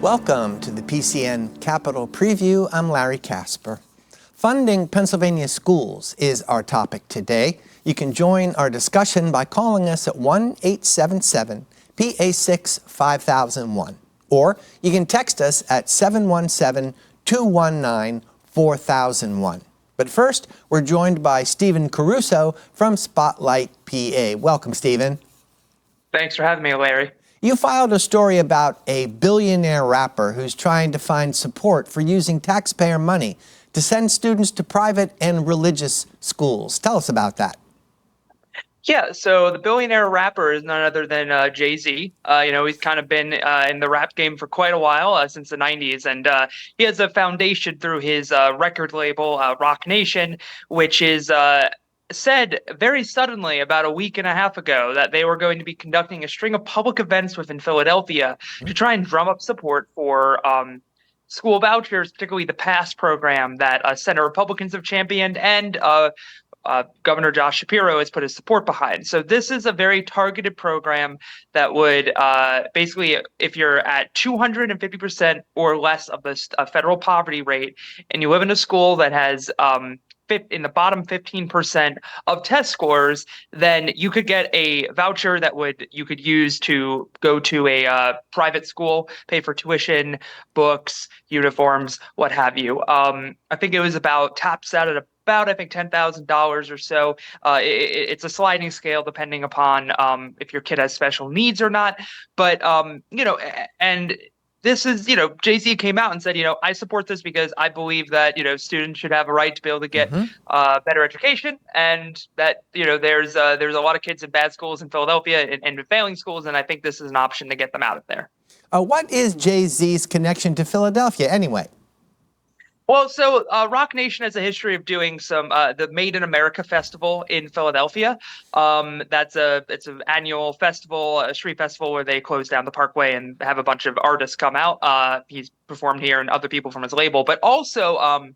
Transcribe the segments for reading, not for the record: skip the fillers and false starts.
Welcome to the PCN Capitol Preview. I'm Larry Casper. Funding Pennsylvania schools is our topic today. You can join our discussion by calling us at 1-877-PA6-5001. Or you can text us at 717-219-4001. But first, we're joined by Stephen Caruso from Spotlight, PA. Welcome, Stephen. Thanks for having me, Larry. You filed a story about a billionaire rapper who's trying to find support for using taxpayer money to send students to private and religious schools. Tell us about that. Yeah, so the billionaire rapper is none other than Jay-Z. He's kind of been in the rap game for quite a while, since the 90s. And he has a foundation through his record label, Rock Nation, which is said very suddenly about a week and a half ago that they were going to be conducting a string of public events within Philadelphia to try and drum up support for school vouchers, particularly the PASS program that Senate Republicans have championed and Governor Josh Shapiro has put his support behind. So this is a very targeted program that would basically, if you're at 250% or less of the federal poverty rate, and you live in a school that has in the bottom 15% of test scores, then you could get a voucher that you could use to go to a private school, pay for tuition, books, uniforms, what have you. I think it was tops out at about I think $10,000 or so. It's a sliding scale depending upon if your kid has special needs or not. But and this is, Jay-Z came out and said, I support this because I believe that, students should have a right to be able to get better education, and that, there's a lot of kids in bad schools in Philadelphia and failing schools, and I think this is an option to get them out of there. What is Jay-Z's connection to Philadelphia anyway? Well, so Rock Nation has a history of doing the Made in America Festival in Philadelphia. It's an annual festival, a street festival where they close down the Parkway and have a bunch of artists come out. He's performed here and other people from his label, but also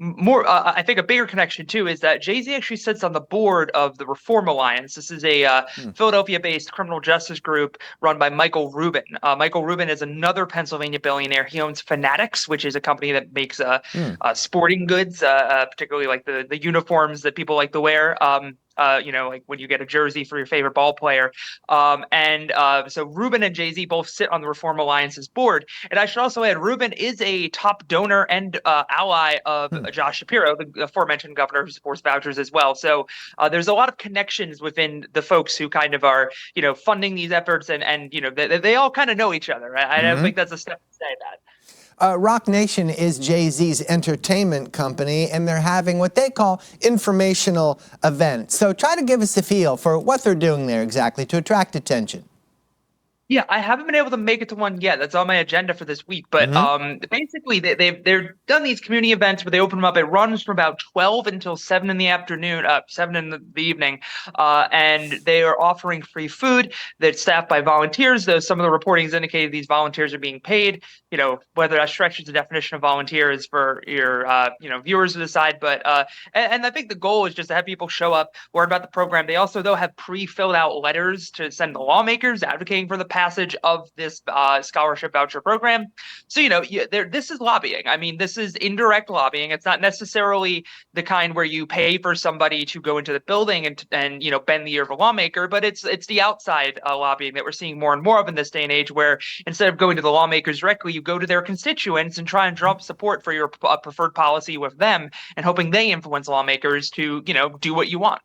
I think a bigger connection too is that Jay-Z actually sits on the board of the Reform Alliance. This is a Philadelphia-based criminal justice group run by Michael Rubin. Michael Rubin is another Pennsylvania billionaire. He owns Fanatics, which is a company that makes sporting goods, particularly like the uniforms that people like to wear. Like when you get a jersey for your favorite ball player. So Rubin and Jay-Z both sit on the Reform Alliance's board. And I should also add, Rubin is a top donor and ally of Josh Shapiro, the aforementioned governor who supports vouchers as well. So there's a lot of connections within the folks who kind of are, funding these efforts, and they all kind of know each other. I don't think that's a step to say that. Rock Nation is Jay-Z's entertainment company, and they're having what they call informational events. So try to give us a feel for what they're doing there exactly to attract attention. Yeah, I haven't been able to make it to one yet. That's on my agenda for this week. But basically, they've done these community events where they open them up. It runs from about 12 until 7 in the afternoon, 7 in the evening. And they are offering free food that's staffed by volunteers, though some of the reporting has indicated these volunteers are being paid. Whether that stretches the definition of volunteer is for your viewers to decide. But and I think the goal is just to have people show up, learn about the program. They also, though, have pre-filled out letters to send to lawmakers advocating for the passage of this scholarship voucher program. So, this is lobbying. I mean, this is indirect lobbying. It's not necessarily the kind where you pay for somebody to go into the building and bend the ear of a lawmaker, but it's the outside lobbying that we're seeing more and more of in this day and age, where instead of going to the lawmakers directly, you go to their constituents and try and drum up support for your preferred policy with them, and hoping they influence lawmakers to, do what you want.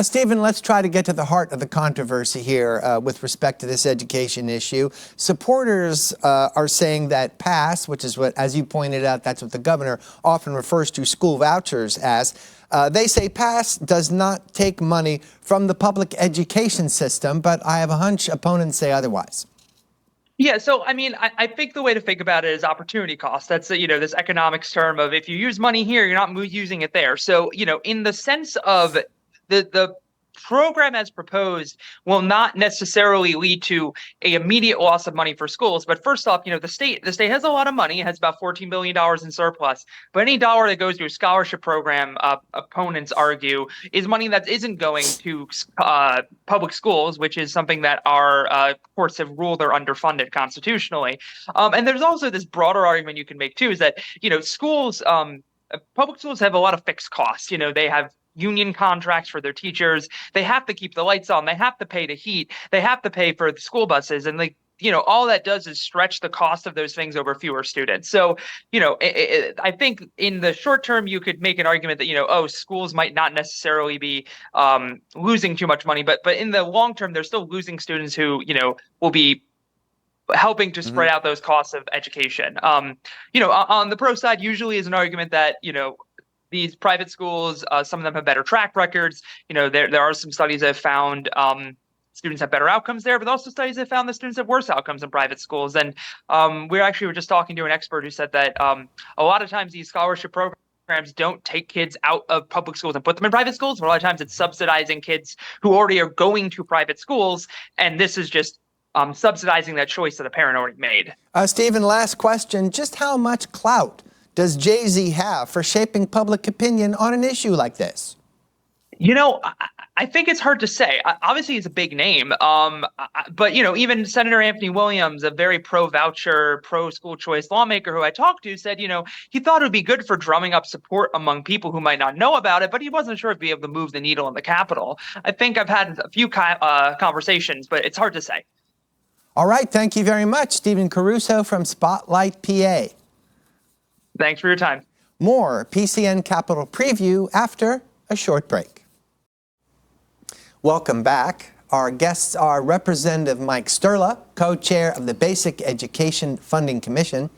Stephen, let's try to get to the heart of the controversy here with respect to this education issue. Supporters are saying that PASS, which is what, as you pointed out, that's what the governor often refers to school vouchers as. They say PASS does not take money from the public education system, but I have a hunch opponents say otherwise. Yeah, so I mean, I think the way to think about it is opportunity cost. That's this economics term of if you use money here, you're not using it there. So in the sense of the program as proposed will not necessarily lead to a immediate loss of money for schools. But first off, the state has a lot of money. It has about $14 billion in surplus. But any dollar that goes to a scholarship program, opponents argue, is money that isn't going to public schools, which is something that our courts have ruled are underfunded constitutionally. And there's also this broader argument you can make too, is that schools, public schools have a lot of fixed costs. They have union contracts for their teachers. They have to keep the lights on. They have to pay the heat. They have to pay for the school buses. And all that does is stretch the cost of those things over fewer students. So, I think in the short term, you could make an argument that, schools might not necessarily be losing too much money. But in the long term, they're still losing students who, will be helping to spread out those costs of education. On the pro side, usually is an argument that, these private schools, some of them have better track records. There are some studies that have found students have better outcomes there, but also studies that found that students have worse outcomes in private schools. And we were just talking to an expert who said that a lot of times these scholarship programs don't take kids out of public schools and put them in private schools, but a lot of times it's subsidizing kids who already are going to private schools. And this is just subsidizing that choice that a parent already made. Stephen, last question. Just how much clout does Jay-Z have for shaping public opinion on an issue like this? I think it's hard to say. Obviously, he's a big name. But, even Senator Anthony Williams, a very pro-voucher, pro-school choice lawmaker who I talked to, said, he thought it would be good for drumming up support among people who might not know about it, but he wasn't sure if he'd be able to move the needle in the Capitol. I think I've had a few conversations, but it's hard to say. All right. Thank you very much, Stephen Caruso from Spotlight, PA. Thanks for your time. More PCN Capitol Preview after a short break. Welcome back. Our guests are Representative Mike Sterla, co-chair of the Basic Education Funding Commission,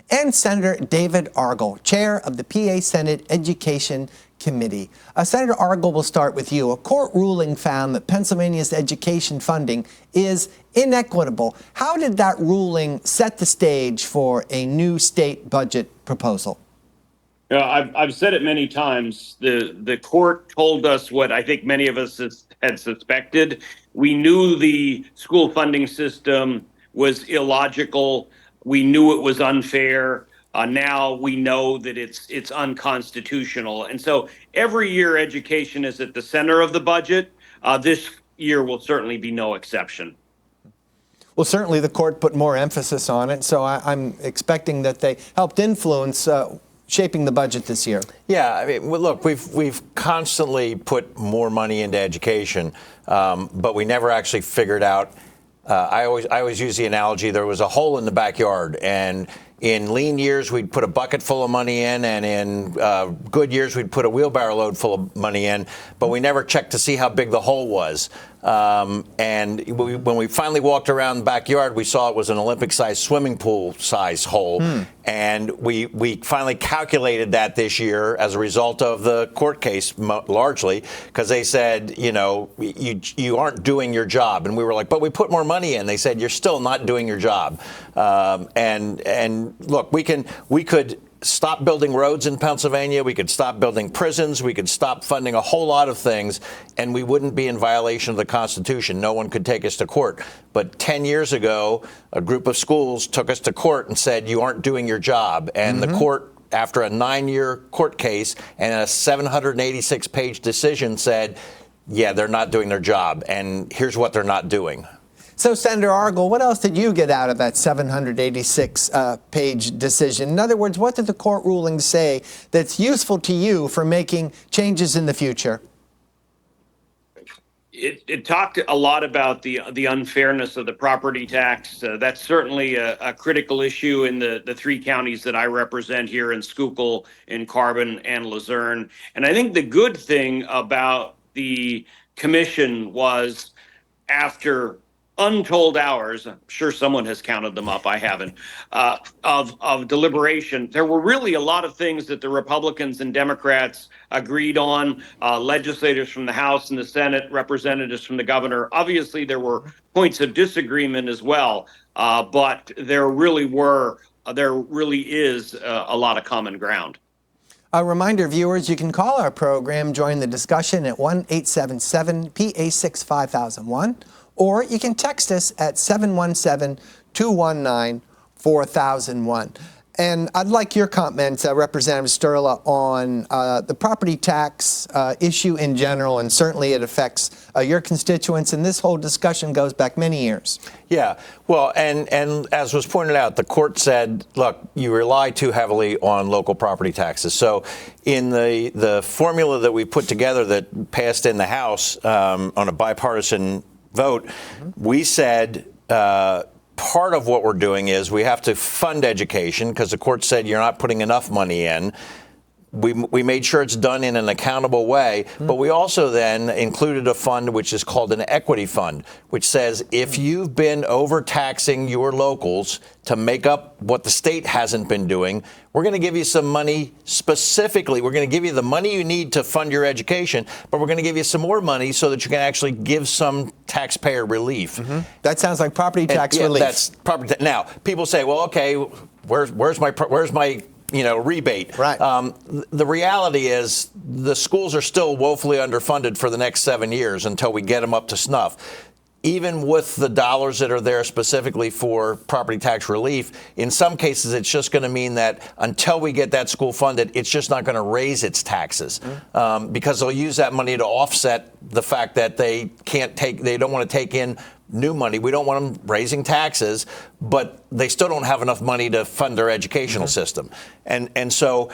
and Senator David Argall, chair of the PA Senate Education Committee. Senator Argall, will start with you. A court ruling found that Pennsylvania's education funding is inequitable. How did that ruling set the stage for a new state budget proposal? I've said it many times. The court told us what I think many of us had suspected. We knew the school funding system was illogical. We knew it was unfair. Now we know that it's unconstitutional. And so every year education is at the center of the budget. This year will certainly be no exception. Well, certainly the court put more emphasis on it, so I'm expecting that they helped influence shaping the budget this year. Yeah, I mean, look, we've constantly put more money into education, but we never actually figured out. I always use the analogy: there was a hole in the backyard, and in lean years we'd put a bucket full of money in, and in good years we'd put a wheelbarrow load full of money in, but we never checked to see how big the hole was. And when we finally walked around the backyard, we saw it was an Olympic-sized swimming pool-sized hole. And we finally calculated that this year as a result of the court case, largely, because they said, you aren't doing your job. And we were like, but we put more money in. They said, you're still not doing your job. And look, we could stop building roads in Pennsylvania. We could stop building prisons. We could stop funding a whole lot of things, and we wouldn't be in violation of the Constitution. No one could take us to court. But 10 years ago, a group of schools took us to court and said, you aren't doing your job. And the court, after a 9-year court case and a 786-page decision, said, yeah, they're not doing their job. And here's what they're not doing. So, Senator Argall, what else did you get out of that 786-page decision? In other words, what did the court ruling say that's useful to you for making changes in the future? It talked a lot about the unfairness of the property tax. That's certainly a critical issue in the three counties that I represent here in Schuylkill, in Carbon, and Luzerne. And I think the good thing about the commission was, after untold hours, I'm sure someone has counted them up, I haven't, of deliberation, there were really a lot of things that the Republicans and Democrats agreed on, legislators from the House and the Senate, representatives from the governor. Obviously, there were points of disagreement as well, but there really is a lot of common ground. A reminder, viewers, you can call our program, join the discussion at 1-877-PA6-5001, or you can text us at 717-219-4001. And I'd like your comments, Representative Sturla, on the property tax issue in general, and certainly it affects your constituents, and this whole discussion goes back many years. Yeah, well, and as was pointed out, the court said, look, you rely too heavily on local property taxes. So in the formula that we put together that passed in the House on a bipartisan vote, we said part of what we're doing is we have to fund education because the court said you're not putting enough money in. We made sure it's done in an accountable way, but we also then included a fund which is called an equity fund, which says if you've been overtaxing your locals to make up what the state hasn't been doing, we're going to give you some money specifically. We're going to give you the money you need to fund your education, but we're going to give you some more money so that you can actually give some taxpayer relief. That sounds like property tax relief. That's property. Now, people say, well, okay, where's my rebate. Right. The reality is the schools are still woefully underfunded for the next 7 years until we get them up to snuff. Even with the dollars that are there specifically for property tax relief, in some cases, it's just going to mean that until we get that school funded, it's just not going to raise its taxes because they'll use that money to offset the fact that they don't want to take in new money. We don't want them raising taxes, but they still don't have enough money to fund their educational system. And so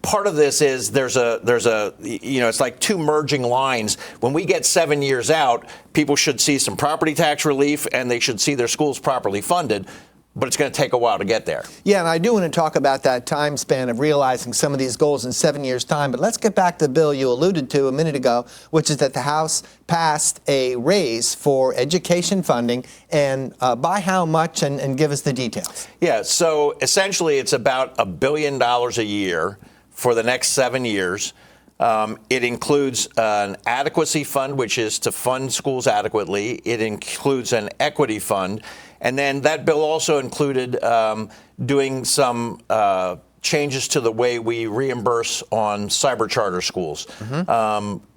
part of this is there's a it's like two merging lines. When we get 7 years out, people should see some property tax relief and they should see their schools properly funded. But it's going to take a while to get there. Yeah, and I do want to talk about that time span of realizing some of these goals in 7 years' time. But let's get back to the bill you alluded to a minute ago, which is that the House passed a raise for education funding. And by how much, and give us the details. Yeah, so essentially it's about $1 billion a year for the next 7 years. It includes an adequacy fund, which is to fund schools adequately. It includes an equity fund. And then that bill also included doing some changes to the way we reimburse on cyber charter schools.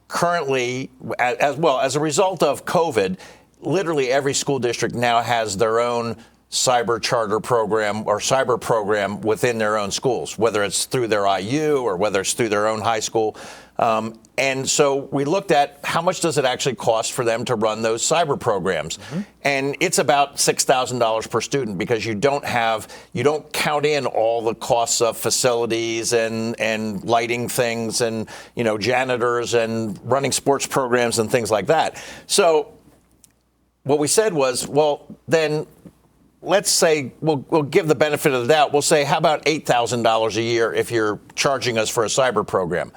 Currently, as a result of COVID, literally every school district now has their own cyber charter program or cyber program within their own schools, whether it's through their IU or whether it's through their own high school. And so we looked at how much does it actually cost for them to run those cyber programs. And it's about $6,000 per student because you don't count in all the costs of facilities and lighting things and, janitors and running sports programs and things like that. So what we said was, well, then let's say we'll give the benefit of the doubt. We'll say, how about $8,000 a year if you're charging us for a cyber program?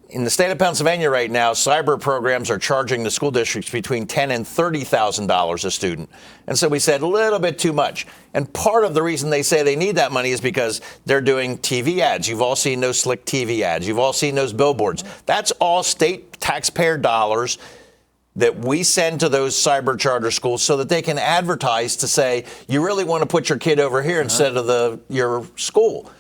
In the state of Pennsylvania right now, cyber programs are charging the school districts between $10,000 and $30,000 a student. And so we said a little bit too much. And part of the reason they say they need that money is because they're doing TV ads. You've all seen those slick TV ads. You've all seen those billboards. That's all state taxpayer dollars that we send to those cyber charter schools so that they can advertise to say, you really want to put your kid over here instead of your school.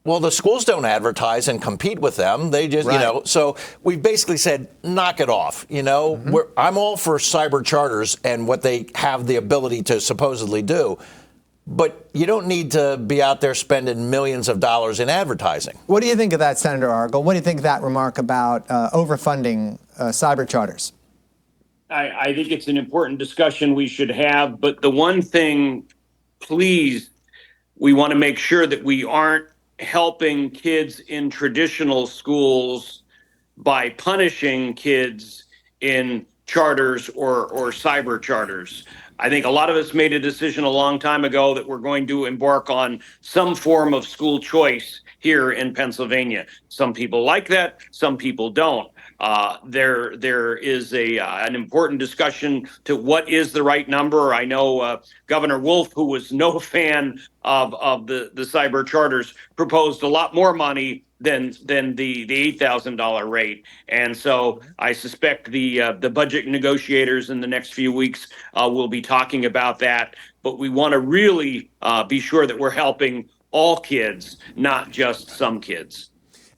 Well, the schools don't advertise and compete with them. They just, so we basically said, knock it off. I'm all for cyber charters and what they have the ability to supposedly do. But you don't need to be out there spending millions of dollars in advertising. What do you think of that, Senator Argall? What do you think of that remark about overfunding cyber charters? I think it's an important discussion we should have. But the one thing, please, we want to make sure that we aren't helping kids in traditional schools by punishing kids in charters or cyber charters. I think a lot of us made a decision a long time ago that we're going to embark on some form of school choice here in Pennsylvania. Some people like that, some people don't. There is an important discussion to what is the right number. I know Governor Wolf, who was no fan of the cyber charters, proposed a lot more money than the $8,000 rate. And so I suspect the budget negotiators in the next few weeks will be talking about that. But we want to really be sure that we're helping all kids, not just some kids.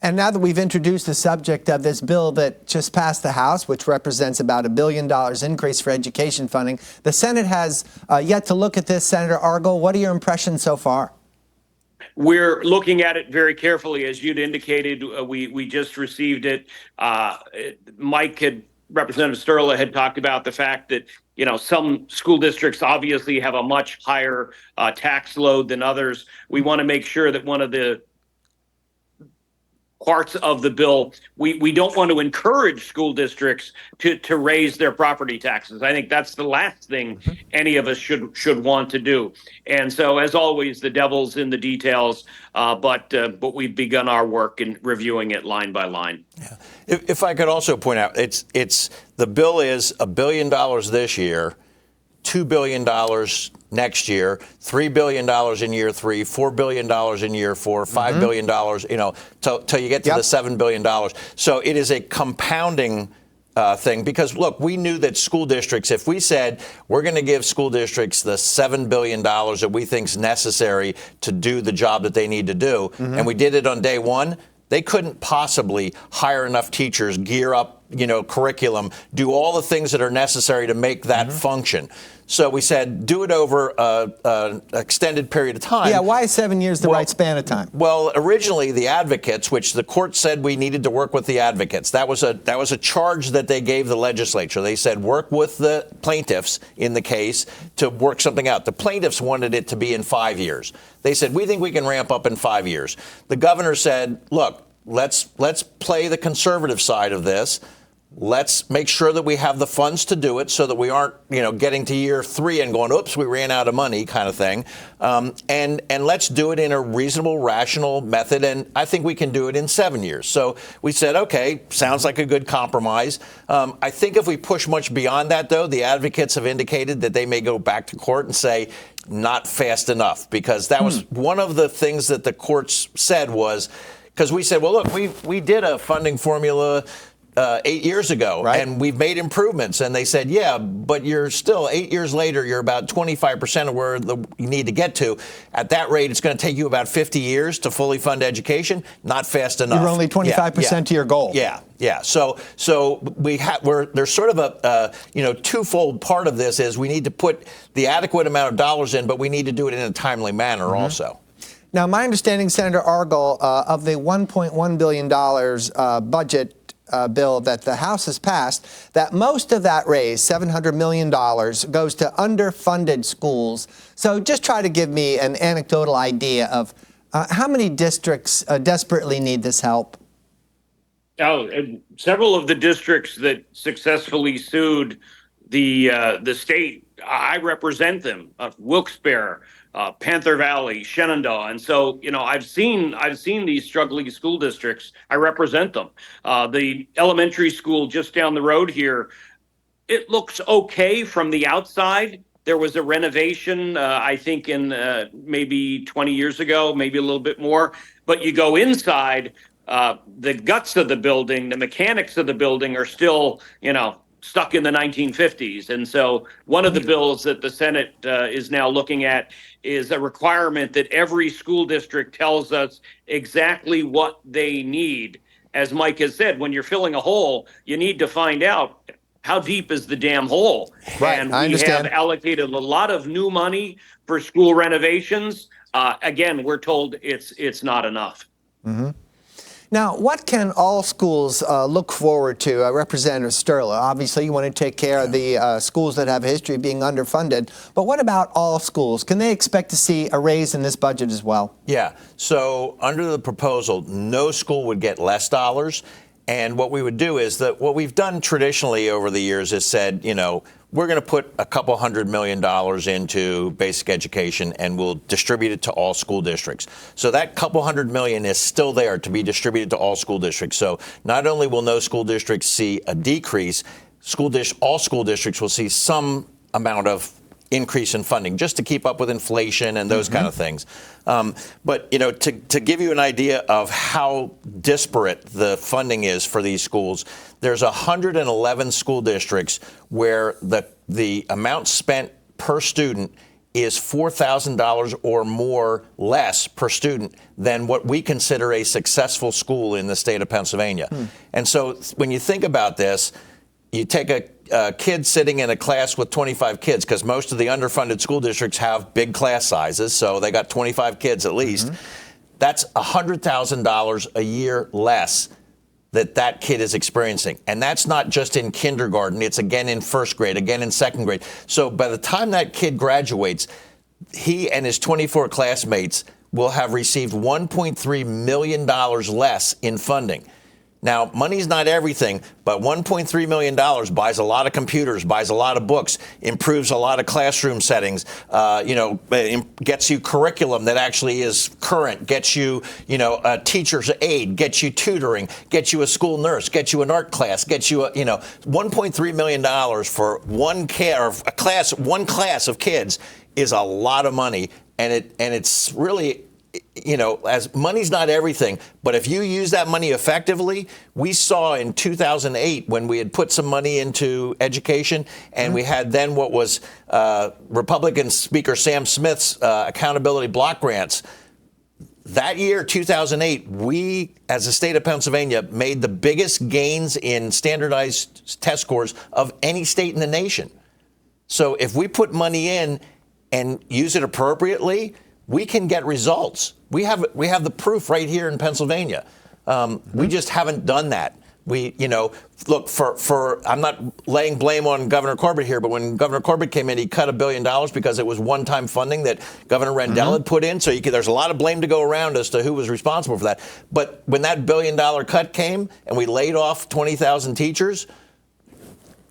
And now that we've introduced the subject of this bill that just passed the House, which represents about $1 billion increase for education funding, the Senate has yet to look at this. Senator Argall, what are your impressions so far? We're looking at it very carefully. As you'd indicated, we just received it. Representative Sterla had talked about the fact that, some school districts obviously have a much higher tax load than others. We want to make sure that one of the parts of the bill, we don't want to encourage school districts to raise their property taxes. I think that's the last thing any of us should want to do. And so, as always, the devil's in the details, but we've begun our work in reviewing it line by line. Yeah. If I could also point out, it's the bill is $1 billion this year, $2 billion next year, $3 billion in year 3, $4 billion in year 4, $5 billion, till you get to the $7 billion. So it is a compounding thing because, look, we knew that school districts, if we said we're going to give school districts the $7 billion that we think is necessary to do the job that they need to do, and we did it on day one, they couldn't possibly hire enough teachers, gear up, curriculum, do all the things that are necessary to make that function. So we said, do it over an extended period of time. Yeah, why is 7 years the right span of time? Well, originally the advocates, which the court said we needed to work with the advocates, that was a charge that they gave the legislature. They said work with the plaintiffs in the case to work something out. The plaintiffs wanted it to be in 5 years. They said, we think we can ramp up in 5 years. The governor said, look, let's play the conservative side of this. Let's make sure that we have the funds to do it so that we aren't, getting to year 3 and going, oops, we ran out of money kind of thing. And let's do it in a reasonable, rational method. And I think we can do it in 7 years. So we said, OK, sounds like a good compromise. I think if we push much beyond that, though, the advocates have indicated that they may go back to court and say not fast enough, because that was one of the things that the courts said was because we said, well, look, we did a funding formula 8 years ago, right, and we've made improvements. And they said, yeah, but you're still 8 years later, you're about 25% of where you need to get to. At that rate, it's going to take you about 50 years to fully fund education. Not fast enough. You're only 25% to your goal. Yeah. So there's sort of a twofold part of this is we need to put the adequate amount of dollars in, but we need to do it in a timely manner also. Now, my understanding, Senator Argall, of the $1.1 billion budget bill that the House has passed, that most of that raise, $700 million, goes to underfunded schools. So just try to give me an anecdotal idea of how many districts desperately need this help. Several of the districts that successfully sued the state, I represent them, Wilkes-Barre, Panther Valley, Shenandoah. And so, I've seen these struggling school districts. I represent them. The elementary school just down the road here, it looks okay from the outside. There was a renovation, I think, in maybe 20 years ago, maybe a little bit more. But you go inside, the guts of the building, the mechanics of the building are still, stuck in the 1950s. And so one of the bills that the Senate is now looking at is a requirement that every school district tells us exactly what they need. As Mike has said, when you're filling a hole, you need to find out how deep is the damn hole. Right, and I understand. have allocated a lot of new money for school renovations. Again, we're told it's not enough. Mm-hmm. Now, what can all schools look forward to? Representative Sterla, obviously you want to take care of the schools that have a history of being underfunded, but what about all schools? Can they expect to see a raise in this budget as well? Yeah, so under the proposal, no school would get less dollars. And what we would do is that what we've done traditionally over the years is said, we're going to put a couple $100 million into basic education and we'll distribute it to all school districts. So that couple $100 million is still there to be distributed to all school districts. So not only will no school districts see a decrease, all school districts will see some amount of increase in funding just to keep up with inflation and those kind of things. But, to give you an idea of how disparate the funding is for these schools, there's 111 school districts where the amount spent per student is $4,000 or more less per student than what we consider a successful school in the state of Pennsylvania. And so when you think about this, you take a kid sitting in a class with 25 kids, because most of the underfunded school districts have big class sizes, so they got 25 kids at least. That's $100,000 a year less that kid is experiencing. And that's not just in kindergarten. It's again in first grade, again in second grade. So by the time that kid graduates, he and his 24 classmates will have received $1.3 million less in funding. Now, money's not everything, but $1.3 million buys a lot of computers, buys a lot of books, improves a lot of classroom settings, gets you curriculum that actually is current, gets you, a teacher's aide, gets you tutoring, gets you a school nurse, gets you an art class, gets you $1.3 million for one class of kids is a lot of money, and it's really, as money's not everything, but if you use that money effectively, we saw in 2008 when we had put some money into education, and we had then what was Republican Speaker Sam Smith's accountability block grants. That year, 2008, we, as the state of Pennsylvania, made the biggest gains in standardized test scores of any state in the nation. So if we put money in and use it appropriately, we can get results. We have the proof right here in Pennsylvania. We just haven't done that. Look, I'm not laying blame on Governor Corbett here, but when Governor Corbett came in, he cut $1 billion because it was one-time funding that Governor Rendell had put in. So there's a lot of blame to go around as to who was responsible for that. But when that $1 billion cut came and we laid off 20,000 teachers,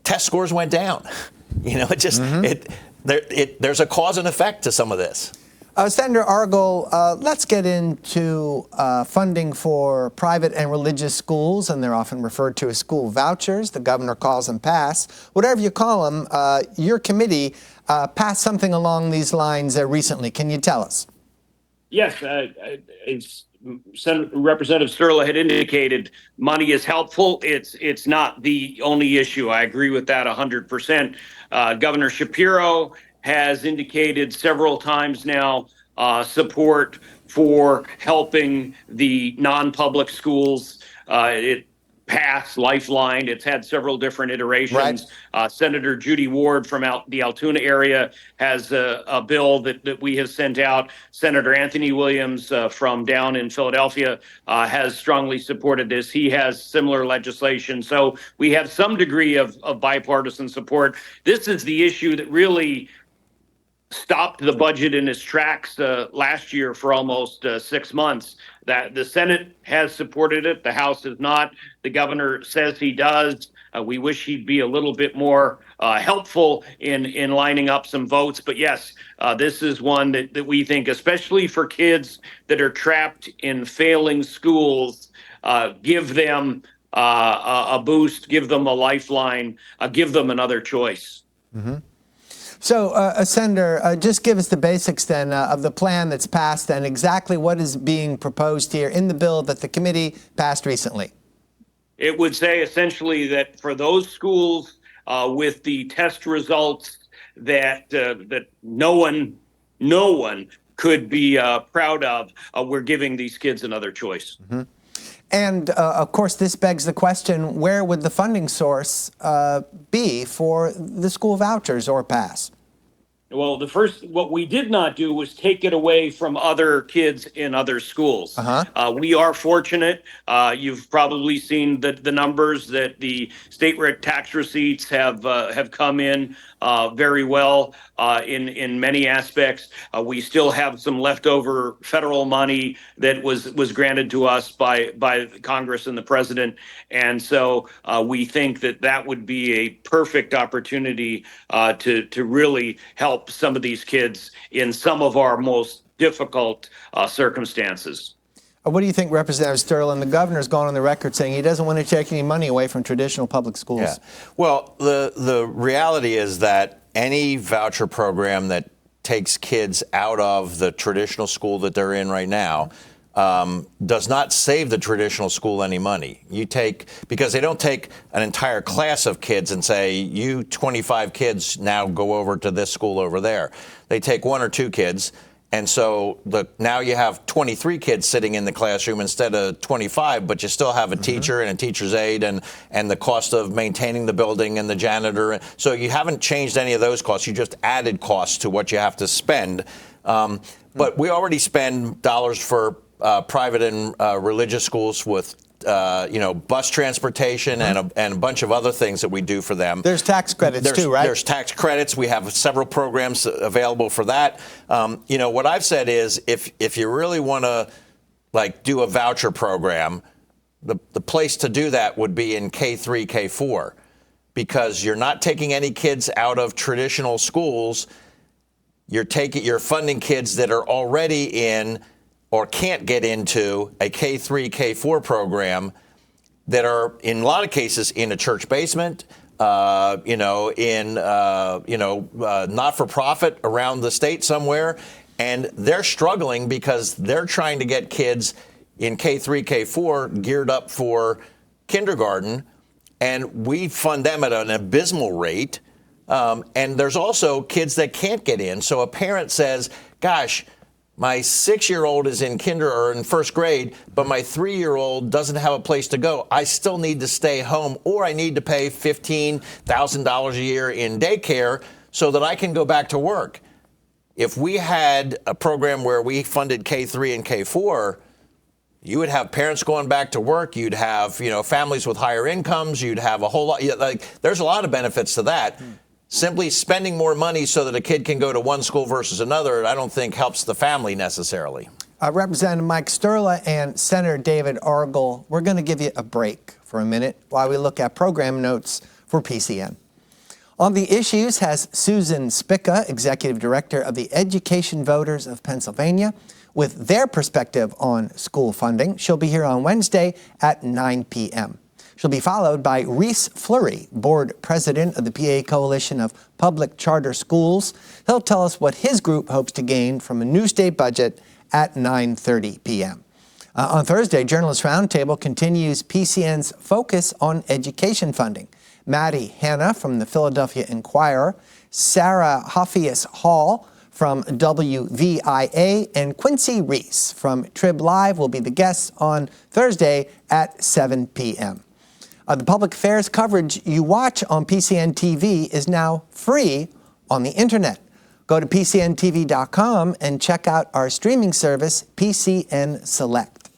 test scores went down. There's a cause and effect to some of this. Senator Argall, let's get into funding for private and religious schools, and they're often referred to as school vouchers. The governor calls them PASS. Whatever you call them, your committee passed something along these lines recently. Can you tell us? Yes, Representative Sterla had indicated money is helpful. It's not the only issue. I agree with that 100%. Governor Shapiro has indicated several times now support for helping the non-public schools. It passed Lifeline. It's had several different iterations. Right. Senator Judy Ward from the Altoona area has a bill that we have sent out. Senator Anthony Williams from down in Philadelphia has strongly supported this. He has similar legislation. So we have some degree of bipartisan support. This is the issue that really stopped the budget in its tracks last year for almost 6 months. That the Senate has supported it, the House has not. The governor says he does. We wish he'd be a little bit more helpful in lining up some votes. But yes, this is one that we think, especially for kids that are trapped in failing schools, give them a boost, give them a lifeline, give them another choice. Mm-hmm. So, Senator, just give us the basics then of the plan that's passed and exactly what is being proposed here in the bill that the committee passed recently. It would say essentially that for those schools with the test results that no one could be proud of, we're giving these kids another choice. Mm-hmm. And, of course, this begs the question, where would the funding source be for the school vouchers or PASS? Well, what we did not do was take it away from other kids in other schools. We are fortunate. You've probably seen the numbers that the state tax receipts have come in very well in many aspects. We still have some leftover federal money that was granted to us by Congress and the president. And so we think that would be a perfect opportunity to really help some of these kids in some of our most difficult circumstances. What do you think, Representative Sterling? The governor's gone on the record saying he doesn't want to take any money away from traditional public schools. Yeah. Well, the reality is that any voucher program that takes kids out of the traditional school that they're in right now does not save the traditional school any money. Because they don't take an entire class of kids and say, you 25 kids now go over to this school over there. They take one or two kids. And so now you have 23 kids sitting in the classroom instead of 25, but you still have a teacher and a teacher's aide and the cost of maintaining the building and the janitor. So you haven't changed any of those costs. You just added costs to what you have to spend. But we already spend dollars for private and religious schools with bus transportation and a bunch of other things that we do for them. There's tax credits too, right? There's tax credits. We have several programs available for that. What I've said is if you really want to do a voucher program, the place to do that would be in K3, K4, because you're not taking any kids out of traditional schools. You're funding kids that are already in or can't get into a K3, K4 program that are, in a lot of cases, in a church basement, not-for-profit around the state somewhere. And they're struggling because they're trying to get kids in K3, K4 geared up for kindergarten. And we fund them at an abysmal rate. And there's also kids that can't get in. So a parent says, gosh, my 6-year-old is in or in first grade, but my 3-year-old doesn't have a place to go. I still need to stay home, or I need to pay $15,000 a year in daycare so that I can go back to work. If we had a program where we funded K3 and K4, you would have parents going back to work. You'd have, families with higher incomes. You'd have a whole lot. There's a lot of benefits to that. Simply spending more money so that a kid can go to one school versus another, I don't think helps the family necessarily. Representative Mike Sturla and Senator David Argall, we're going to give you a break for a minute while we look at program notes for PCN. On the issues has Susan Spica, Executive Director of the Education Voters of Pennsylvania, with their perspective on school funding. She'll be here on Wednesday at 9 p.m. She'll be followed by Reese Fleury, Board President of the PA Coalition of Public Charter Schools. He'll tell us what his group hopes to gain from a new state budget at 9:30 p.m. On Thursday, Journalist Roundtable continues PCN's focus on education funding. Maddie Hanna from the Philadelphia Inquirer, Sarah Hoffius Hall from WVIA, and Quincy Reese from Trib Live will be the guests on Thursday at 7 p.m. The public affairs coverage you watch on PCN TV is now free on the internet. Go to PCNTV.com and check out our streaming service, PCN Select.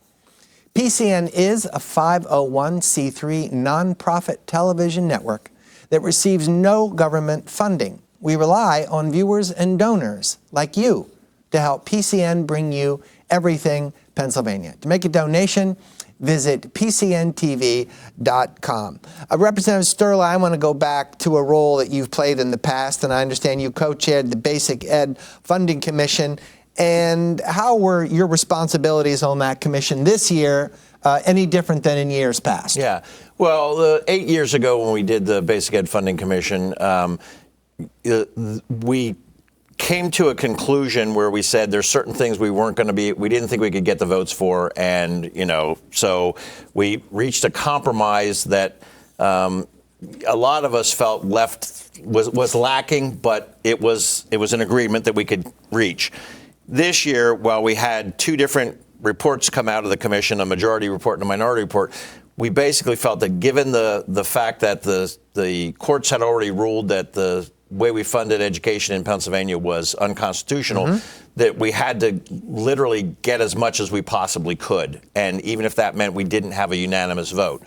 PCN is a 501c3 nonprofit television network that receives no government funding. We rely on viewers and donors like you to help PCN bring you everything Pennsylvania. To make a donation, visit PCNTV.com. Representative Sturla, I want to go back to a role that you've played in the past, and I understand you co-chaired the Basic Ed Funding Commission. And how were your responsibilities on that commission this year any different than in years past? Yeah. Well, 8 years ago when we did the Basic Ed Funding Commission, we came to a conclusion where we said there's certain things we didn't think we could get the votes for. And, so we reached a compromise that a lot of us felt was lacking, but it was an agreement that we could reach. This year, while we had two different reports come out of the commission, a majority report and a minority report, we basically felt that given the fact that the courts had already ruled that the way we funded education in Pennsylvania was unconstitutional, that we had to literally get as much as we possibly could. And even if that meant we didn't have a unanimous vote.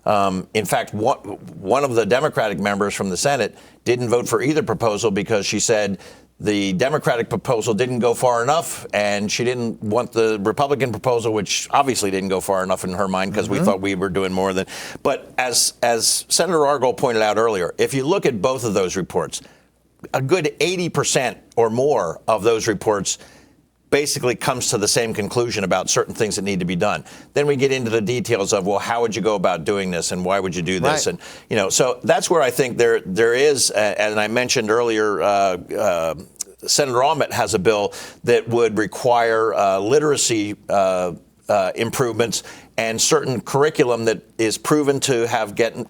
In fact, one of the Democratic members from the Senate didn't vote for either proposal because she said the Democratic proposal didn't go far enough, and she didn't want the Republican proposal, which obviously didn't go far enough in her mind because we thought we were doing more than. But as Senator Argall pointed out earlier, if you look at both of those reports, a good 80% or more of those reports basically comes to the same conclusion about certain things that need to be done. Then we get into the details of, well, how would you go about doing this and why would you do this? Right. And, so that's where I think there is, and I mentioned earlier, Senator Ahmet has a bill that would require literacy improvements and certain curriculum that is proven to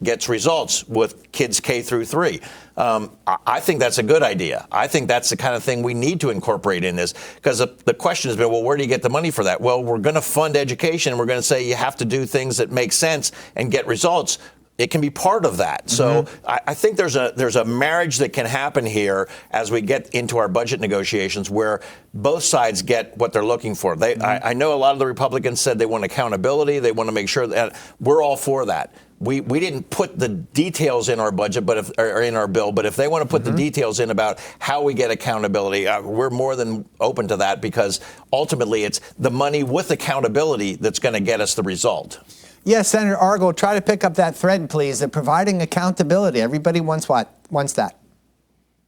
gets results with kids K through 3. I think that's a good idea. I think that's the kind of thing we need to incorporate in this, because the question has been, well, where do you get the money for that? Well, we're going to fund education. We're going to say you have to do things that make sense and get results. It can be part of that. So I think there's a marriage that can happen here as we get into our budget negotiations where both sides get what they're looking for. I know a lot of the Republicans said they want accountability. They want to make sure that we're all for that. We didn't put the details in our budget, or in our bill, but if they want to put the details in about how we get accountability, we're more than open to that, because ultimately it's the money with accountability that's going to get us the result. Yes, Senator Argall, try to pick up that thread, please. Providing accountability. Everybody wants that.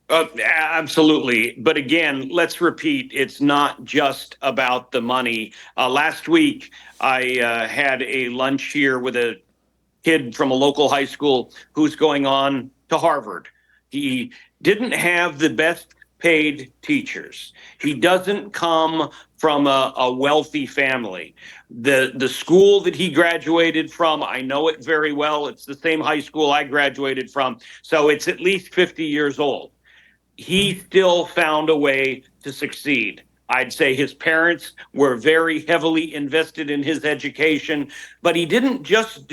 Absolutely. But again, let's repeat, it's not just about the money. Last week, I had a lunch here with a kid from a local high school who's going on to Harvard. He didn't have the best paid teachers. He doesn't come from a wealthy family. The school that he graduated from, I know it very well. It's the same high school I graduated from. So it's at least 50 years old. He still found a way to succeed. I'd say his parents were very heavily invested in his education, but he didn't just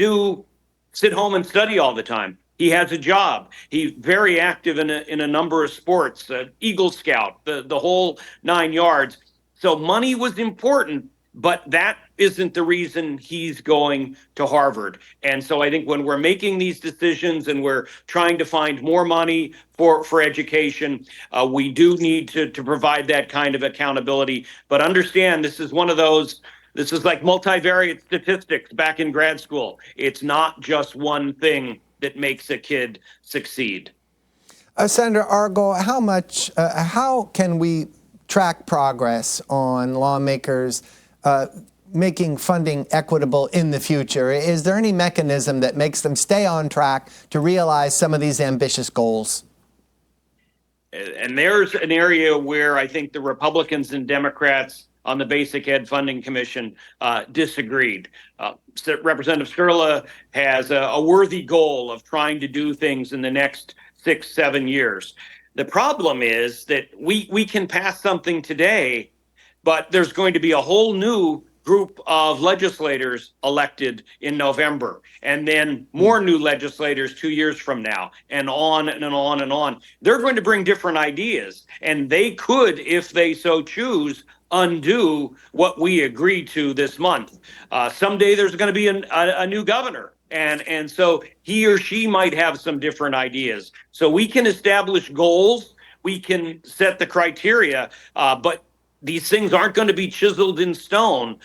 sit home and study all the time. He has a job. He's very active in a number of sports, Eagle Scout, the whole 9 yards. So money was important, but that isn't the reason he's going to Harvard. And so I think when we're making these decisions and we're trying to find more money for education, we do need to provide that kind of accountability. But understand, this is one of those. This is like multivariate statistics back in grad school. It's not just one thing that makes a kid succeed. Senator Argall, how can we track progress on lawmakers making funding equitable in the future? Is there any mechanism that makes them stay on track to realize some of these ambitious goals? And there's an area where I think the Republicans and Democrats on the Basic Ed Funding Commission disagreed. Representative Sturla has a worthy goal of trying to do things in the next 6-7 years. The problem is that we can pass something today, but there's going to be a whole new group of legislators elected in November, and then more new legislators 2 years from now, and on and on and on. They're going to bring different ideas, and they could, if they so choose, undo what we agreed to this month. Someday there's going to be a new governor, and so he or she might have some different ideas. So we can establish goals, we can set the criteria, but these things aren't going to be chiseled in stone.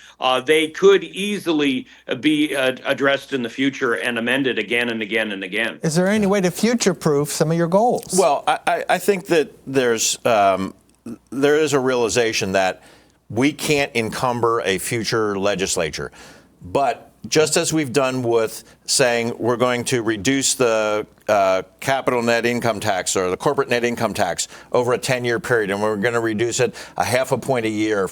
They could easily be addressed in the future and amended again and again and again. Is there any way to future-proof some of your goals? Well, I think that there is a realization that we can't encumber a future legislature. But just as we've done with saying we're going to reduce the capital net income tax or the corporate net income tax over a 10-year period, and we're going to reduce it 0.5 point a year,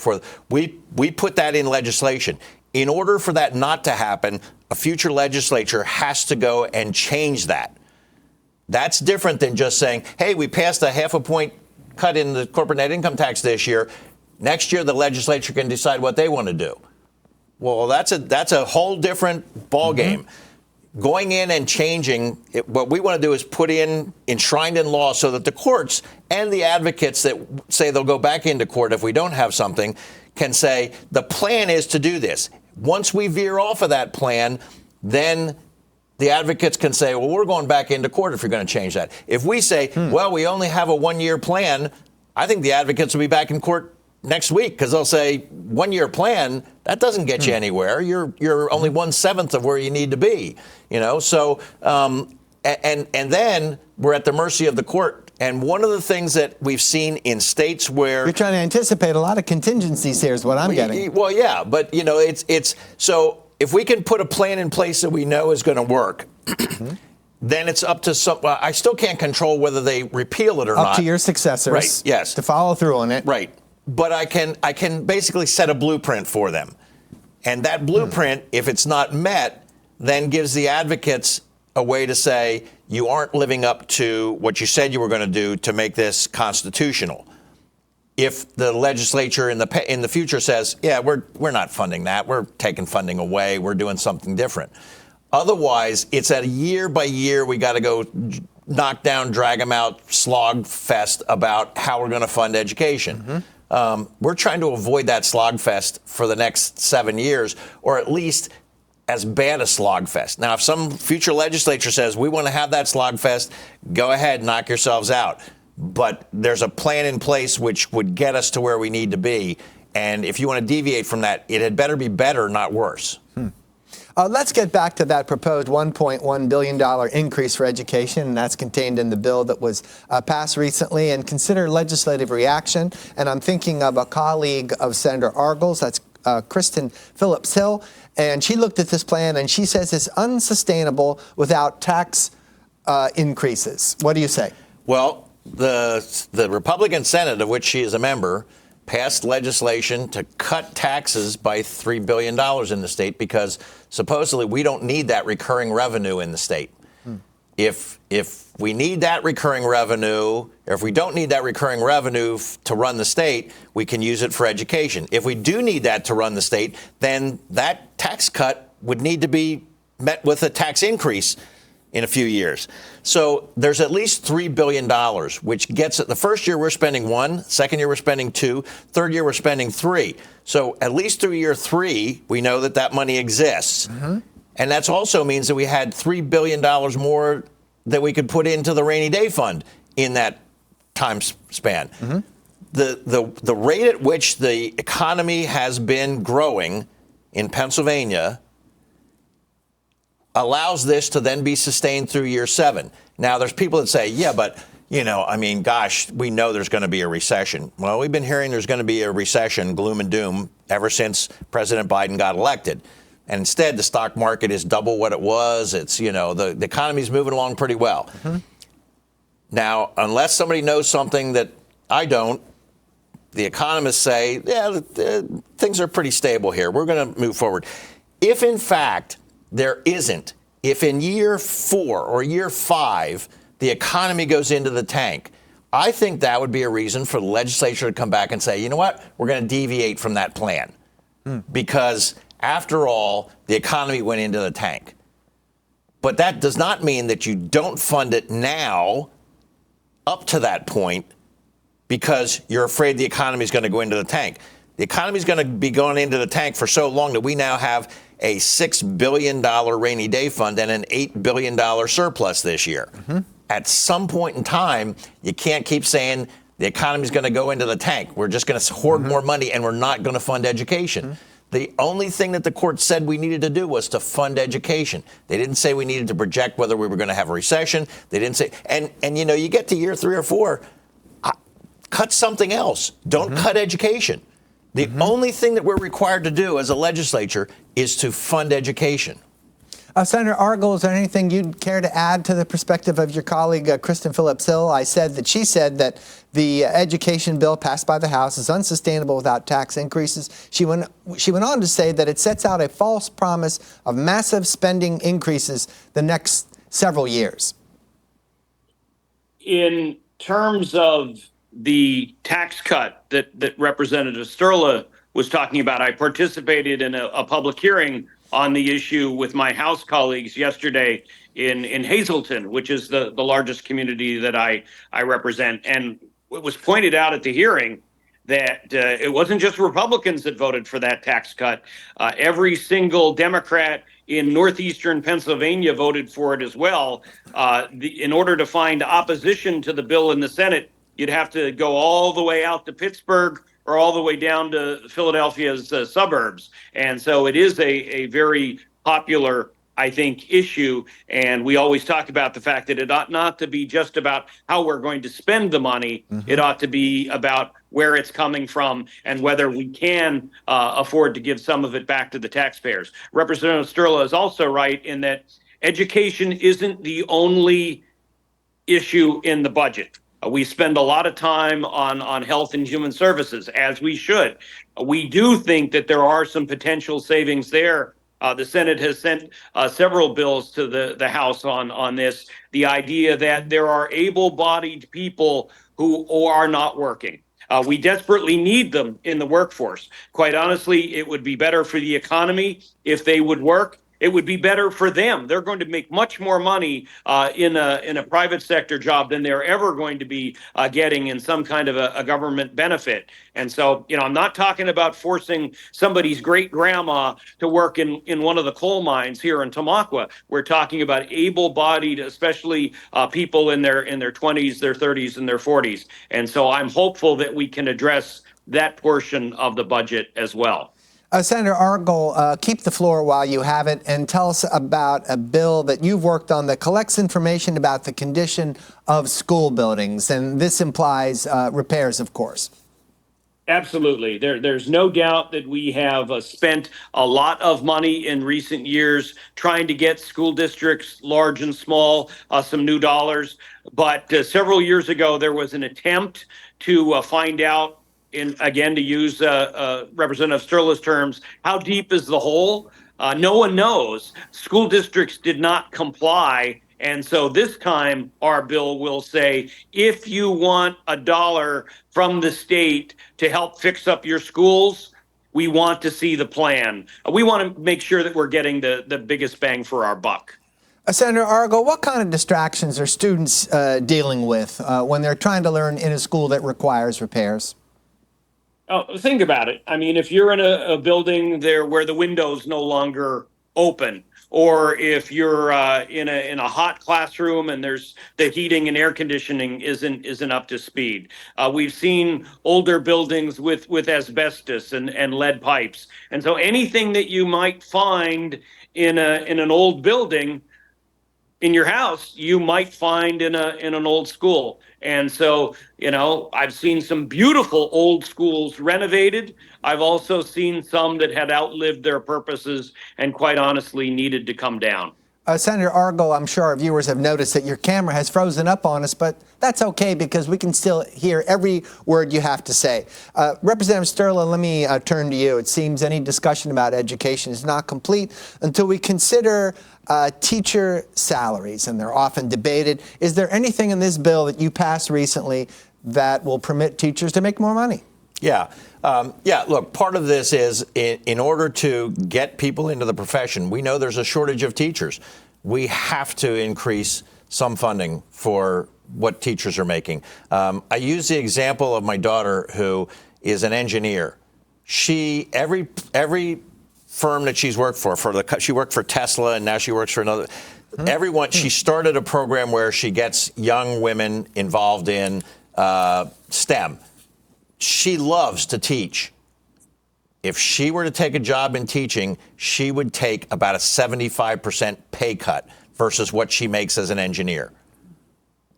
we put that in legislation. In order for that not to happen, a future legislature has to go and change that. That's different than just saying, hey, we passed 0.5 point cut in the corporate net income tax this year. Next year, the legislature can decide what they want to do. Well, that's a whole different ballgame. Going in and changing it, what we want to do is put in enshrined in law so that the courts and the advocates that say they'll go back into court if we don't have something can say the plan is to do this. Once we veer off of that plan, then the advocates can say, well, we're going back into court if you're going to change that. If we say, well, we only have a 1-year plan, I think the advocates will be back in court next week, because they'll say 1-year plan, that doesn't get you anywhere. You're only 1/7 of where you need to be, So and then we're at the mercy of the court. And one of the things that we've seen in states where you're trying to anticipate a lot of contingencies here is what I'm getting. Well, yeah, but it's so if we can put a plan in place that we know is going to work. Then it's up to some. Well, I still can't control whether they repeal it or not. Up to your successors, right? Yes, to follow through on it, right. But I can basically set a blueprint for them. And that blueprint, if it's not met, then gives the advocates a way to say you aren't living up to what you said you were going to do to make this constitutional. If the legislature in the future says, yeah, we're not funding that, we're taking funding away, we're doing something different. Otherwise, it's a year by year, we got to go knock down, drag them out, slog fest about how we're going to fund education. We're trying to avoid that slog fest for the next 7 years, or at least as bad a slog fest. Now, if some future legislature says we want to have that slog fest, go ahead, knock yourselves out. But there's a plan in place which would get us to where we need to be. And if you want to deviate from that, it had better be better, not worse. Let's get back to that proposed $1.1 billion increase for education, and that's contained in the bill that was passed recently, and consider legislative reaction. And I'm thinking of a colleague of Senator Argall's, that's Kristen Phillips-Hill, and she looked at this plan and she says it's unsustainable without tax increases. What do you say? Well, the Republican Senate, of which she is a member, passed legislation to cut taxes by $3 billion in the state because supposedly we don't need that recurring revenue in the state. If we need that recurring revenue, or if we don't need that recurring revenue to run the state, we can use it for education. If we do need that to run the state, then that tax cut would need to be met with a tax increase in a few years. So there's at least $3 billion, which gets it. The first year we're spending $1 billion, second year we're spending $2 billion, third year we're spending $3 billion. So at least through year 3, we know that money exists. And that also means that we had $3 billion more that we could put into the rainy day fund in that time span. The rate at which the economy has been growing in Pennsylvania allows this to then be sustained through year 7. Now, there's people that say, yeah, but, gosh, we know there's going to be a recession. Well, we've been hearing there's going to be a recession, gloom and doom, ever since President Biden got elected. And instead, the stock market is double what it was. It's, the economy's moving along pretty well. Now, unless somebody knows something that I don't, the economists say, yeah, things are pretty stable here. We're going to move forward. If, in fact, there isn't, if in year 4 or year 5, the economy goes into the tank, I think that would be a reason for the legislature to come back and say, you know what, we're going to deviate from that plan. Because after all, the economy went into the tank. But that does not mean that you don't fund it now up to that point because you're afraid the economy is going to go into the tank. The economy is going to be going into the tank for so long that we now have a $6 billion rainy day fund and an $8 billion surplus this year. At some point in time, you can't keep saying the economy is going to go into the tank. We're just going to hoard more money and we're not going to fund education. The only thing that the court said we needed to do was to fund education. They didn't say we needed to project whether we were going to have a recession. They didn't say, and you get to year 3 or 4, cut something else. Don't cut education. The only thing that we're required to do as a legislature is to fund education. Senator Argall, is there anything you'd care to add to the perspective of your colleague, Kristen Phillips-Hill? She said that the education bill passed by the House is unsustainable without tax increases. She went on to say that it sets out a false promise of massive spending increases the next several years. In terms of the tax cut that Representative Sterla was talking about, I participated in a public hearing on the issue with my House colleagues yesterday in Hazleton, which is the largest community that I represent. And it was pointed out at the hearing that it wasn't just Republicans that voted for that tax cut. Every single Democrat in northeastern Pennsylvania voted for it as well. In order to find opposition to the bill in the Senate, you'd have to go all the way out to Pittsburgh or all the way down to Philadelphia's suburbs. And so it is a very popular, I think, issue. And we always talk about the fact that it ought not to be just about how we're going to spend the money. It ought to be about where it's coming from and whether we can afford to give some of it back to the taxpayers. Representative Sterla is also right in that education isn't the only issue in the budget. We spend a lot of time on health and human services, as we should. We do think that there are some potential savings there. The Senate has sent several bills to the House on this. The idea that there are able-bodied people who are not working. We desperately need them in the workforce. Quite honestly, it would be better for the economy if they would work. It would be better for them. They're going to make much more money in a private sector job than they're ever going to be getting in some kind of a government benefit. And so, I'm not talking about forcing somebody's great grandma to work in one of the coal mines here in Tamaqua. We're talking about able-bodied, especially people in their 20s, their 30s, and their 40s. And so I'm hopeful that we can address that portion of the budget as well. Senator Argall, keep the floor while you have it and tell us about a bill that you've worked on that collects information about the condition of school buildings. And this implies repairs, of course. Absolutely. There's no doubt that we have spent a lot of money in recent years trying to get school districts, large and small, some new dollars. But several years ago, there was an attempt to find out, again, to use Representative Sterla's terms, how deep is the hole? No one knows. School districts did not comply. And so this time our bill will say, if you want $1 from the state to help fix up your schools, we want to see the plan. We want to make sure that we're getting the biggest bang for our buck. Senator Argall, what kind of distractions are students dealing with when they're trying to learn in a school that requires repairs? Oh, think about it. I mean, if you're in a building there where the window's no longer open, or if you're in a hot classroom and there's the heating and air conditioning isn't up to speed. We've seen older buildings with asbestos and lead pipes, and so anything that you might find in an old building in your house, you might find in an old school. And so, I've seen some beautiful old schools renovated. I've also seen some that had outlived their purposes and quite honestly needed to come down. Senator Argall, I'm sure our viewers have noticed that your camera has frozen up on us, but that's okay because we can still hear every word you have to say. Representative Sterla, let me turn to you. It seems any discussion about education is not complete until we consider teacher salaries, and they're often debated. Is there anything in this bill that you passed recently that will permit teachers to make more money? Yeah. Look, part of this is in order to get people into the profession, we know there's a shortage of teachers. We have to increase some funding for what teachers are making. I use the example of my daughter, who is an engineer. Every firm that she's worked for she worked for Tesla, and now she works for another. She started a program where she gets young women involved in STEM. She loves to teach. If she were to take a job in teaching, she would take about a 75% pay cut versus what she makes as an engineer.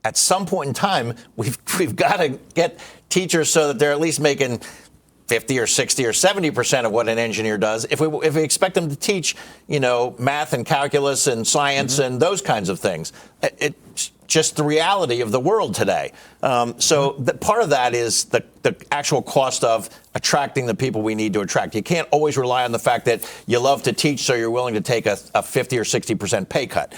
At some point in time, we've got to get teachers so that they're at least making 50 or 60 or 70% of what an engineer does. If we expect them to teach, math and calculus and science and those kinds of things, it's just the reality of the world today. So part of that is the actual cost of attracting the people we need to attract. You can't always rely on the fact that you love to teach, so you're willing to take a 50 or 60% pay cut.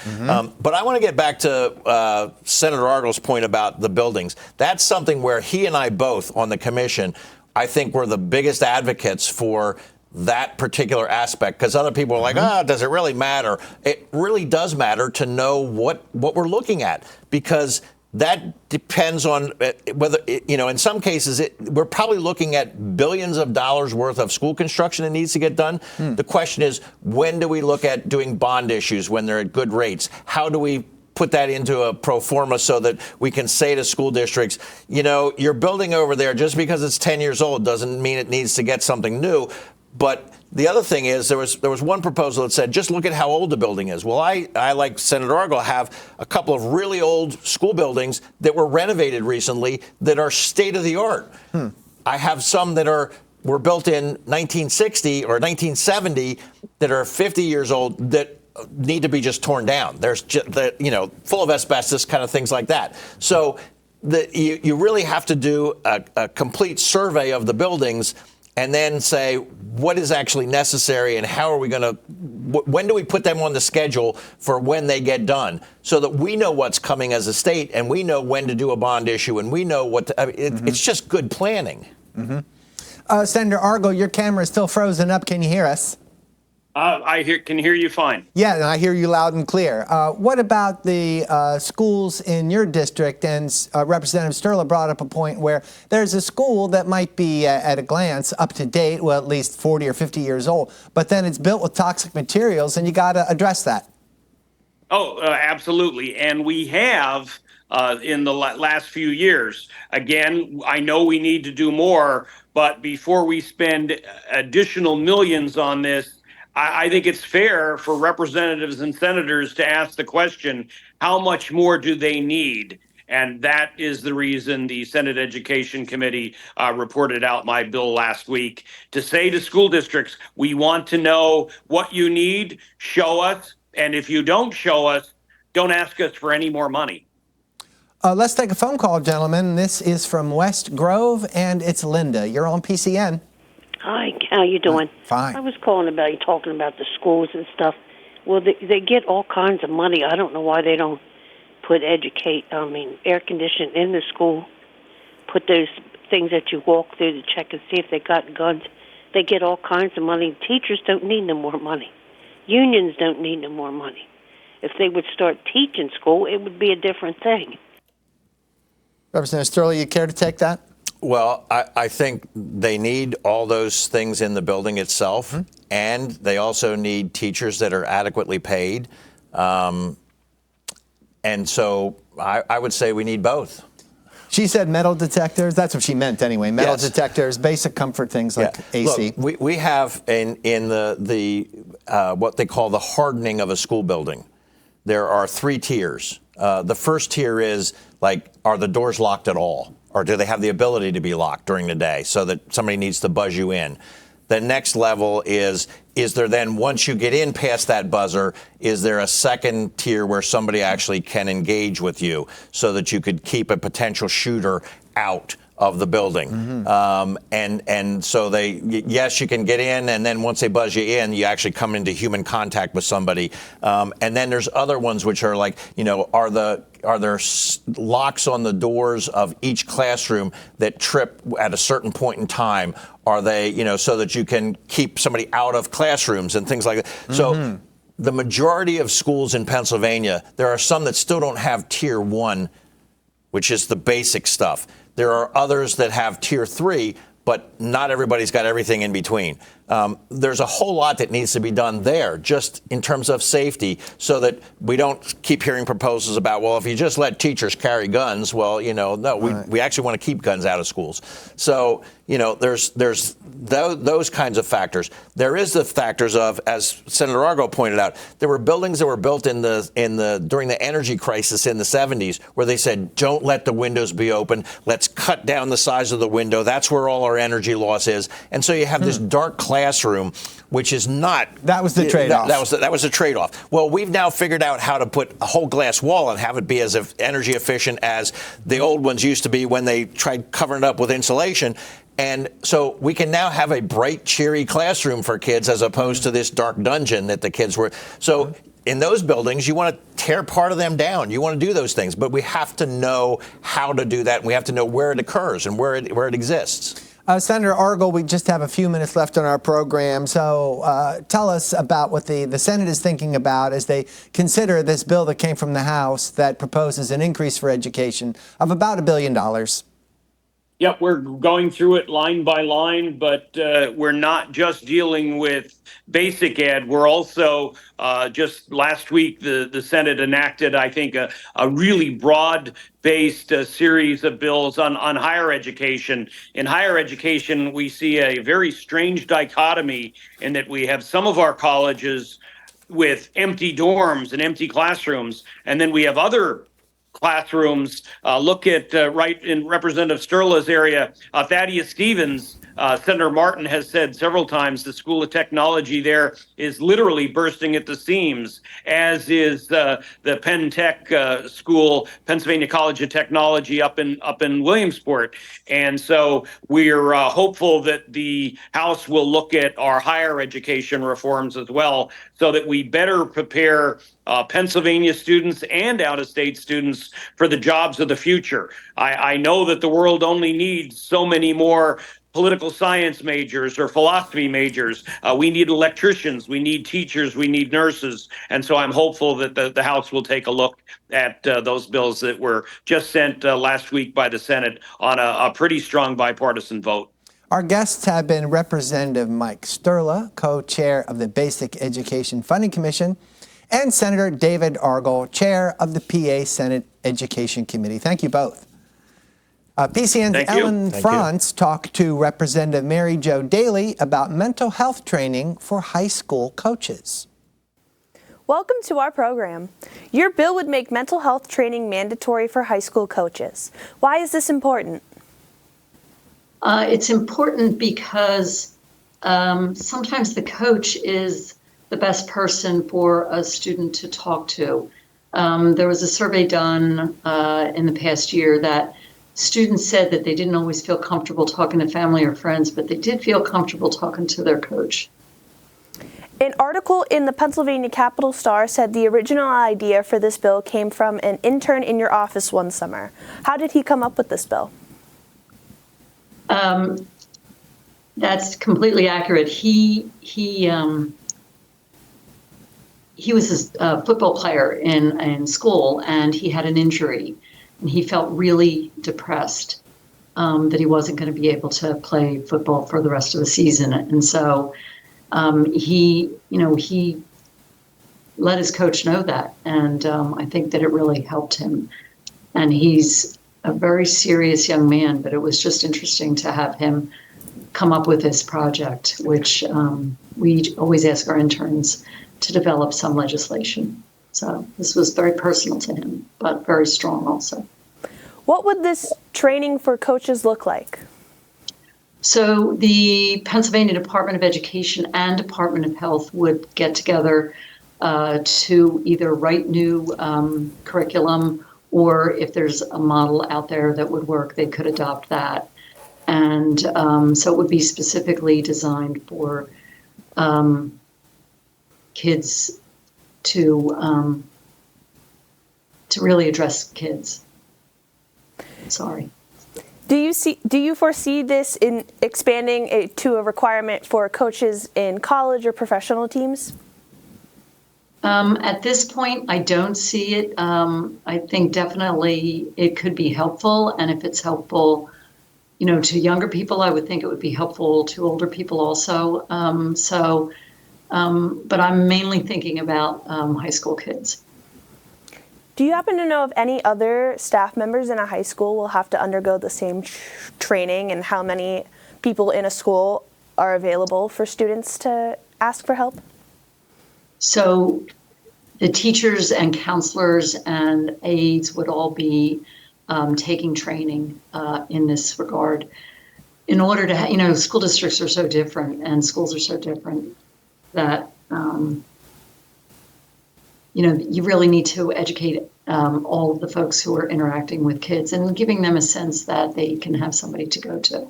But I want to get back to Senator Argall's point about the buildings. That's something where he and I both on the commission, I think, we're the biggest advocates for that particular aspect, because other people are like, does it really matter? It really does matter to know what we're looking at, because that depends on whether, in some cases, we're probably looking at billions of dollars worth of school construction that needs to get done. The question is, when do we look at doing bond issues when they're at good rates? How do we put that into a pro forma so that we can say to school districts, your building over there, just because it's 10 years old doesn't mean it needs to get something new. But the other thing is, there was one proposal that said, just look at how old the building is. Well, I like Senator Argall, have a couple of really old school buildings that were renovated recently that are state of the art. I have some that were built in 1960 or 1970 that are 50 years old that need to be just torn down. There's just, full of asbestos, kind of things like that. So that you really have to do a complete survey of the buildings and then say what is actually necessary and how are we going to, when do we put them on the schedule for when they get done so that we know what's coming as a state and we know when to do a bond issue and we know what to, I mean, it's just good planning. Senator Argall, your camera is still frozen up. Can you hear us? Can hear you fine. Yeah, and I hear you loud and clear. What about the schools in your district? And Representative Sterla brought up a point where there's a school that might be, at a glance, up to date, well, at least 40 or 50 years old, but then it's built with toxic materials, and you got to address that. Oh, absolutely. And we have in the last few years. Again, I know we need to do more, but before we spend additional millions on this, I think it's fair for representatives and senators to ask the question, how much more do they need? And that is the reason the Senate Education Committee reported out my bill last week to say to school districts, we want to know what you need, show us. And if you don't show us, don't ask us for any more money. Let's take a phone call, gentlemen. This is from West Grove, and it's Linda. You're on PCN. Hi, how you doing? Fine. I was calling about you talking about the schools and stuff. Well, they get all kinds of money. I don't know why they don't put air conditioning in the school. Put those things that you walk through to check and see if they got guns. They get all kinds of money. Teachers don't need no more money. Unions don't need no more money. If they would start teaching school, it would be a different thing. Representative Sterling, you care to take that? Well, I think they need all those things in the building itself, and they also need teachers that are adequately paid. And so I would say we need both. She said metal detectors. That's what she meant anyway. Metal detectors, basic comfort things like AC. Look, we have in the what they call the hardening of a school building. There are 3 tiers. The first tier is like, are the doors locked at all? Or do they have the ability to be locked during the day so that somebody needs to buzz you in? The next level is there then, once you get in past that buzzer, is there a second tier where somebody actually can engage with you so that you could keep a potential shooter out of the building? And so yes, you can get in, and then once they buzz you in, you actually come into human contact with somebody. And then there's other ones which are like, are there locks on the doors of each classroom that trip at a certain point in time? Are they, so that you can keep somebody out of classrooms and things like that? So the majority of schools in Pennsylvania, there are some that still don't have tier 1, which is the basic stuff. There are others that have tier 3, but not everybody's got everything in between. There's a whole lot that needs to be done there, just in terms of safety, so that we don't keep hearing proposals about, well, if you just let teachers carry guns, well, no, we actually want to keep guns out of schools. So, there's those kinds of factors. There is the factors of, as Senator Argall pointed out, there were buildings that were built during the energy crisis in the 70s where they said, don't let the windows be open. Let's cut down the size of the window. That's where all our energy loss is. And so you have this dark classroom, which is not. That was the trade-off. That was the trade-off. Well, we've now figured out how to put a whole glass wall and have it be as energy efficient as the old ones used to be when they tried covering it up with insulation. And so we can now have a bright, cheery classroom for kids as opposed to this dark dungeon that the kids were. So in those buildings, you want to tear part of them down. You want to do those things. But we have to know how to do that. And we have to know where it occurs and where it exists. Senator Argall, we just have a few minutes left on our program. So tell us about what the Senate is thinking about as they consider this bill that came from the House that proposes an increase for education of about $1 billion. Yep, we're going through it line by line, but we're not just dealing with basic ed. We're also, just last week, the Senate enacted, I think, a really broad-based series of bills on higher education. In higher education, we see a very strange dichotomy in that we have some of our colleges with empty dorms and empty classrooms, and then we have other classrooms. Look at right in Representative Sterla's area, Thaddeus Stevens Senator Martin has said several times the School of Technology there is literally bursting at the seams, as is the Penn Tech School, Pennsylvania College of Technology up in Williamsport. And so we're hopeful that the House will look at our higher education reforms as well, so that we better prepare Pennsylvania students and out-of-state students for the jobs of the future. I know that the world only needs so many more political science majors or philosophy majors. We need electricians, we need teachers, we need nurses. And so I'm hopeful that the House will take a look at those bills that were just sent last week by the Senate on a pretty strong bipartisan vote. Our guests have been Representative Mike Sturla, co-chair of the Basic Education Funding Commission, and Senator David Argall, chair of the PA Senate Education Committee. Thank you both. PCN's Ellen France talked to Representative Mary Jo Daley about mental health training for high school coaches. Welcome to our program. Your bill would make mental health training mandatory for high school coaches. Why is this important? It's important because sometimes the coach is the best person for a student to talk to. There was a survey done in the past year that students said that they didn't always feel comfortable talking to family or friends, but they did feel comfortable talking to their coach. An article in the Pennsylvania Capitol Star said the original idea for this bill came from an intern in your office one summer. How did he come up with this bill? That's completely accurate. He was a football player in school, and he had an injury, and he felt really depressed that he wasn't going to be able to play football for the rest of the season. And so he let his coach know that, and I think that it really helped him. And he's a very serious young man, but it was just interesting to have him come up with this project, which we always ask our interns to develop some legislation. So this was very personal to him, but very strong also. What would this training for coaches look like? So the Pennsylvania Department of Education and Department of Health would get together to either write new curriculum, or if there's a model out there that would work, they could adopt that. And so it would be specifically designed for kids to really address kids. Sorry. Do you foresee this in expanding to a requirement for coaches in college or professional teams? At this point, I don't see it. I think definitely it could be helpful, and if it's helpful, to younger people, I would think it would be helpful to older people also. But I'm mainly thinking about high school kids. Do you happen to know if any other staff members in a high school will have to undergo the same training, and how many people in a school are available for students to ask for help? So the teachers and counselors and aides would all be taking training in this regard in order to, school districts are so different and schools are so different that, you really need to educate all of the folks who are interacting with kids and giving them a sense that they can have somebody to go to.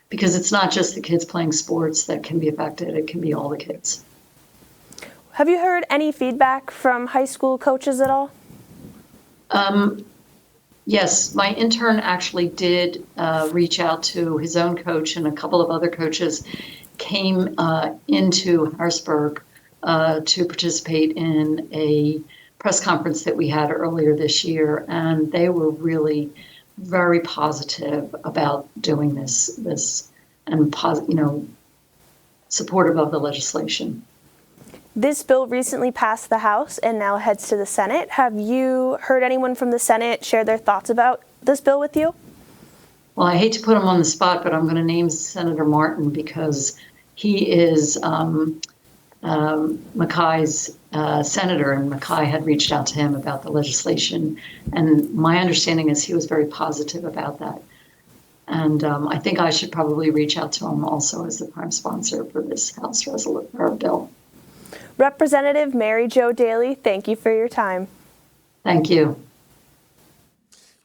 Because it's not just the kids playing sports that can be affected, it can be all the kids. Have you heard any feedback from high school coaches at all? Yes, my intern actually did reach out to his own coach, and a couple of other coaches came into Harrisburg to participate in a press conference that we had earlier this year, and they were really very positive about doing this and supportive of the legislation. This bill recently passed the House and now heads to the Senate. Have you heard anyone from the Senate share their thoughts about this bill with you? Well, I hate to put him on the spot, but I'm going to name Senator Martin because he is Mackay's senator, and Mackay had reached out to him about the legislation. And my understanding is he was very positive about that. And I think I should probably reach out to him also as the prime sponsor for this House bill. Representative Mary Jo Daley, thank you for your time. Thank you.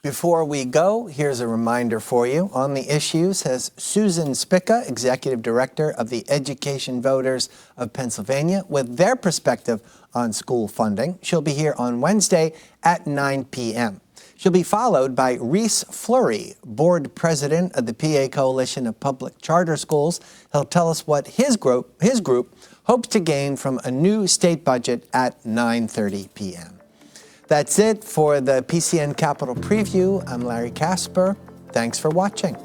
Before we go, here's a reminder for you. On the issues has Susan Spica, Executive Director of the Education Voters of Pennsylvania, with their perspective on school funding. She'll be here on Wednesday at 9 p.m. She'll be followed by Reese Fleury, Board President of the PA Coalition of Public Charter Schools. He'll tell us what his group hopes to gain from a new state budget at 9:30 p.m. That's it for the PCN Capitol Preview. I'm Larry Kasper. Thanks for watching.